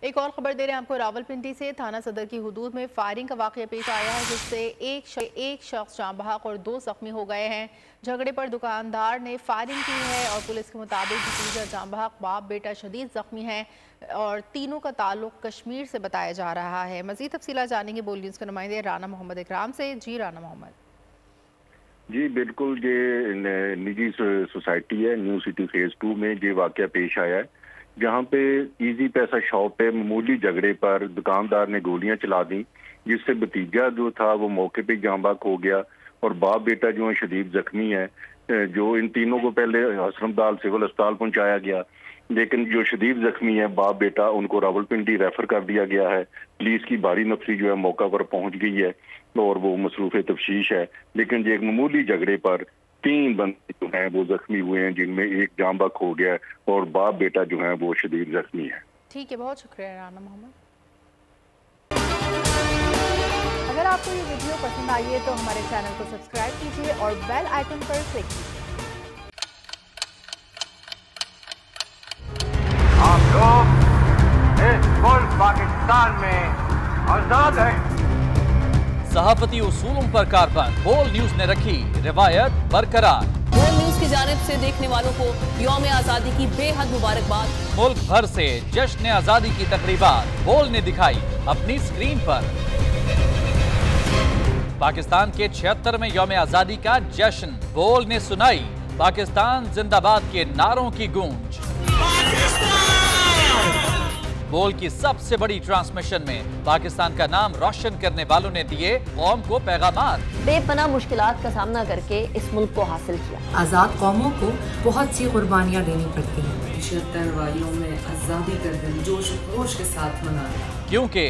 एक और खबर दे रहे हैं आपको रावलपिंडी से। थाना सदर की हुदूद में फायरिंग का वाकया पेश आया है, जिससे एक शख्स जाँ बहक और 2 जख्मी हो गए हैं। झगड़े पर दुकानदार ने फायरिंग की है और पुलिस के मुताबिक भतीजा जाँ बहक बाप बेटा शदीद जख्मी हैं और तीनों का ताल्लुक कश्मीर से बताया जा रहा है। मजीद तफसीलात जानेंगे बोल न्यूज़ के नुमाइंदे राना मोहम्मद इकराम से। जी राना मोहम्मद। जी बिल्कुल, ये निजी सोसाइटी है न्यू सिटी फेज 2 में ये वाकया पेश आया है, जहां पे इजी पैसा शॉप पे मामूली झगड़े पर दुकानदार ने गोलियां चला दी, जिससे भतीजा जो था वो मौके पे जाँ बहक हो गया और बाप बेटा जो है शदीद जख्मी है। जो इन तीनों को पहले हसनमदाल सिविल अस्पताल पहुंचाया गया, लेकिन जो शदीद जख्मी है बाप बेटा उनको रावलपिंडी रेफर कर दिया गया है। पुलिस की भारी नफरी जो है मौका पर पहुंच गई है और वो मसरूफ तफ्तीश है। लेकिन एक मामूली झगड़े पर 3 बंदे जो हैं वो जख्मी हुए हैं, जिनमें एक जाँ बहक हो गया और बाप बेटा जो है वो शदीद जख्मी है। ठीक है, बहुत शुक्रिया राना मोहम्मद। अगर आपको ये वीडियो पसंद आई है तो हमारे चैनल को सब्सक्राइब कीजिए और बेल आइकन पर क्लिक कीजिए। आप लोग इस मुल्क पाकिस्तान में आजाद हैं। सहाफती उसूलों पर कारबंद बोल न्यूज ने रखी रिवायत बरकरार। बोल न्यूज की जानिब से देखने वालों को यौम आजादी की बेहद मुबारकबाद। मुल्क भर से जश्न आजादी की तकरीबात बोल ने दिखाई अपनी स्क्रीन पर। पाकिस्तान के 76 में यौम आजादी का जश्न बोल ने सुनाई पाकिस्तान जिंदाबाद के नारों की गूंज। बोल की सबसे बड़ी ट्रांसमिशन में पाकिस्तान का नाम रोशन करने वालों ने दिए कौम को पैगामात। बेपनाह मुश्किलात का सामना करके इस मुल्क को हासिल किया। आजाद कौमों को बहुत सी कुर्बानियां देनी पड़ती हैं। 76 वालियों में आजादी का दिन जोश खरोश के साथ मनाया, क्योंकि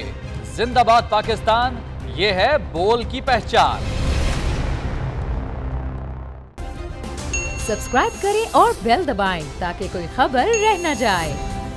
जिंदाबाद पाकिस्तान ये है बोल की पहचान। सब्सक्राइब करें और बेल दबाएं ताकि कोई खबर रह न जाए।